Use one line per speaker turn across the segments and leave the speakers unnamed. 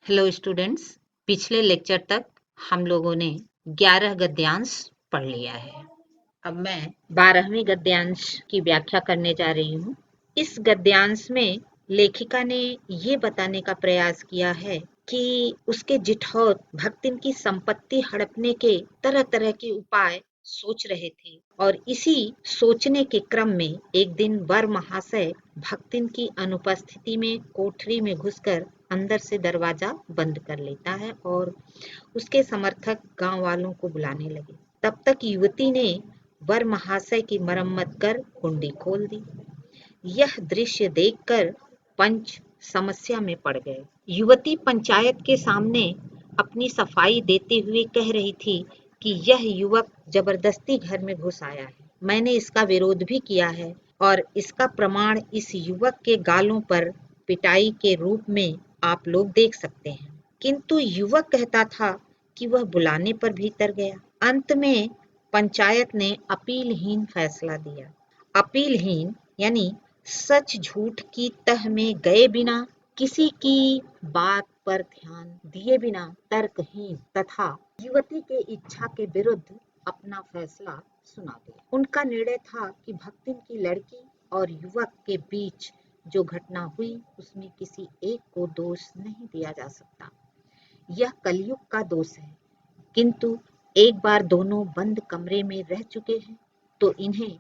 Hello students. पिछले lecture तक हम लोगों ने 11 गद्यांश पढ़ लिया है। अब मैं 12वें गद्यांश की व्याख्या करने जा रही हूँ। इस गद्यांश में लेखिका ने ये बताने का प्रयास किया है कि उसके जिठौत भक्तिन की संपत्ति हड़पने के तरह तरह के उपाय सोच रहे थे और इसी सोचने के क्रम में एक दिन वर महाशय भक्तिन की अनुपस्थिति में कोठरी में घुसकर अंदर से दरवाजा बंद कर लेता है और उसके समर्थक गांव वालों को बुलाने लगे। तब तक युवती ने वर महाशय की मरम्मत कर कुंडी खोल दी। यह दृश्य देखकर पंच समस्या में पड़ गए। युवती पंचायत के सामने अपनी सफाई देते हुए कह रही थी कि यह युवक जबरदस्ती घर में घुस आया है। मैंने इसका विरोध भी किया है और इसका प्रमाण इस युवक के गालों पर पिटाई के रूप में आप लोग देख सकते हैं। किंतु युवक कहता था कि वह बुलाने पर भीतर गया। अंत में पंचायत ने अपीलहीन फैसला दिया। अपीलहीन यानी सच झूठ की तह में गए बिना, किसी की बात पर ध्यान दिए बिना तर्कहीन तथा युवती के इच्छा के विरुद्ध अपना फैसला सुना दिया। उनका निर्णय था कि भक्तिन की लड़की और युवक के बीच जो घटना हुई उसमें किसी एक को दोष नहीं दिया जा सकता। यह कलयुग का दोष है, किंतु एक बार दोनों बंद कमरे में रह चुके हैं तो इन्हें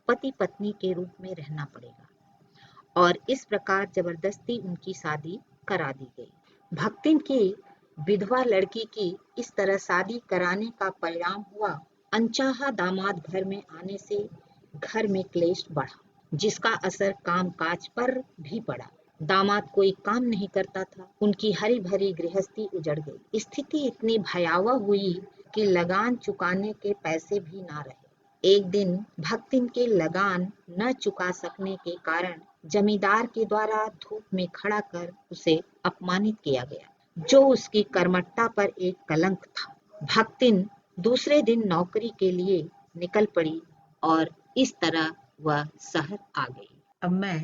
पति पत्नी के रूप में रहना पड़ेगा और इस प्रकार जबरदस्ती उनकी शादी करा दी गई। भक्तिन की विधवा लड़की की इस तरह शादी कराने का परिणाम हुआ अनचाहा दामाद घर में आने से घर में क्लेश बढ़ा, जिसका असर काम काज पर भी पड़ा। दामाद कोई काम नहीं करता था। उनकी हरी भरी गृहस्थी उजड़ गई। स्थिति इतनी भयावह हुई कि लगान चुकाने के पैसे भी ना रहे। एक दिन भक्तिन के लगान न चुका सकने के कारण जमींदार के द्वारा धूप में खड़ा कर उसे अपमानित किया गया, जो उसकी कर्मठता पर एक कलंक था। भक्तिन दूसरे दिन नौकरी के लिए निकल पड़ी और इस तरह वह शहर आ गई। अब मैं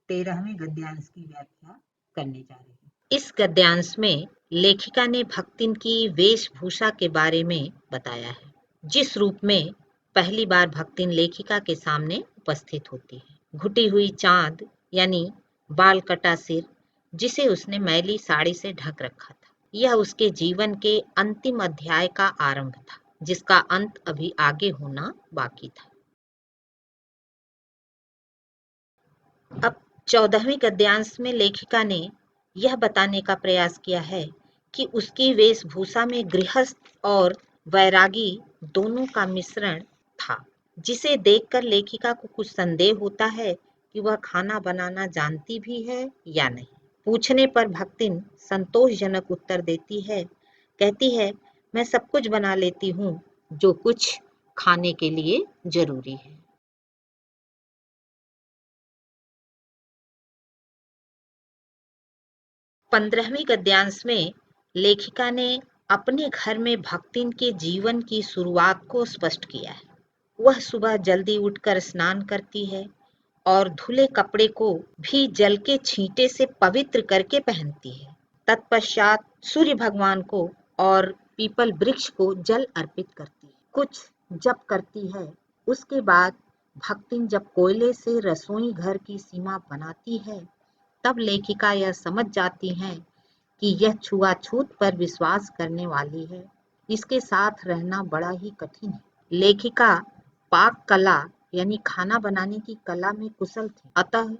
13वें गद्यांश की व्याख्या करने जा रही हूँ। इस गद्यांश में लेखिका ने भक्तिन की वेशभूषा के बारे में बताया है, जिस रूप में पहली बार भक्तिन लेखिका के सामने उपस्थित होती है। घुटी हुई चांद यानी बाल कटा सिर, जिसे उसने मैली साड़ी से ढक रखा था। यह उसके जीवन के अंतिम अध्याय का आरंभ था, जिसका अंत अभी आगे होना बाकी था। अब 14वें गद्यांश में लेखिका ने यह बताने का प्रयास किया है कि उसकी वेशभूषा में गृहस्थ और वैरागी दोनों का मिश्रण था, जिसे देखकर लेखिका को कुछ संदेह होता है कि वह खाना बनाना जानती भी है या नहीं। पूछने पर भक्तिन संतोषजनक उत्तर देती है। कहती है, मैं सब कुछ बना लेती हूँ जो कुछ खाने के लिए जरूरी है। 15वें गद्यांश में लेखिका ने अपने घर में भक्तिन के जीवन की शुरुआत को स्पष्ट किया है। वह सुबह जल्दी उठकर स्नान करती है और धुले कपड़े को भी जल के छींटे से पवित्र करके पहनती है। तत्पश्चात सूर्य भगवान को और पीपल वृक्ष को जल अर्पित करती है। कुछ जप करती है। उसके बाद भक्तिन जब कोयले से रसोई घर की सीमा बनाती है, तब लेखिका यह समझ जाती हैं कि यह छुआछूत पर विश्वास करने वाली है। इसके साथ रहना बड़ा ही कठिन है। लेखिका पाक कला यानी खाना बनाने की कला में कुशल थी, अतः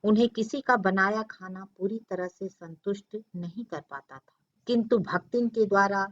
उन्हें किसी का बनाया खाना पूरी तरह से संतुष्ट नहीं कर पाता था। किंतु भक्तिन के द्वारा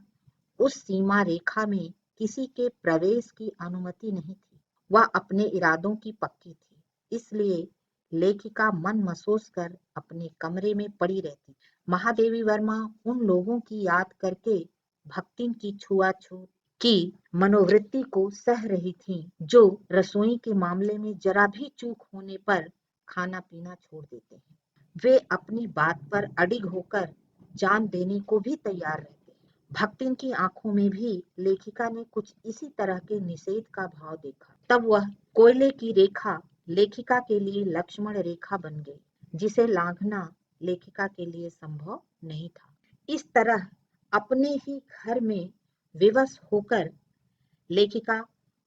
उस सीमा रेखा में किसी के प्रवेश की अनुमति नहीं थी। वह अपने इरादों की पक्की थी, इसलिए लेखिका मन महसूस कर अपने कमरे में पड़ी रहती। महादेवी वर्मा उन लोगों की याद करके भक्तिन की छुआछूत की मनोवृत्ति को सह रही थीं, जो रसोई के मामले में जरा भी चूक होने पर खाना पीना छोड़ देते हैं। वे अपनी बात पर अडिग होकर जान देने को भी तैयार रहते हैं। भक्तिन की आंखों में भी लेखिका ने कुछ इसी तरह के निषेध का भाव देखा। तब वह कोयले की रेखा लेखिका के लिए लक्ष्मण रेखा बन गई, जिसे लांघना लेखिका के लिए संभव नहीं था। इस तरह अपने ही घर में विवश होकर लेखिका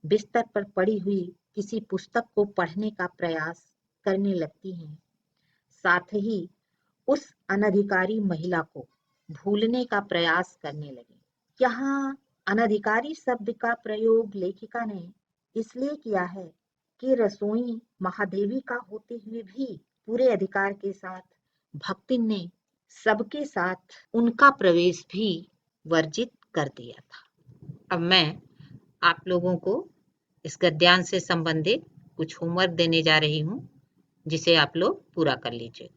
बिस्तर पर पड़ी हुई किसी पुस्तक को पढ़ने का प्रयास करने लगती हैं। साथ ही उस अनधिकारी महिला को भूलने का प्रयास करने लगी। यहाँ अनधिकारी शब्द का प्रयोग लेखिका ने इसलिए किया है कि रसोई महादेवी का होते हुए भी पूरे अधिकार के साथ भक्तिन ने सबके साथ उनका प्रवेश भी वर्जित कर दिया था। अब मैं आप लोगों को इस गद्यांश से संबंधित कुछ होमवर्क देने जा रही हूँ, जिसे आप लोग पूरा कर लीजिए।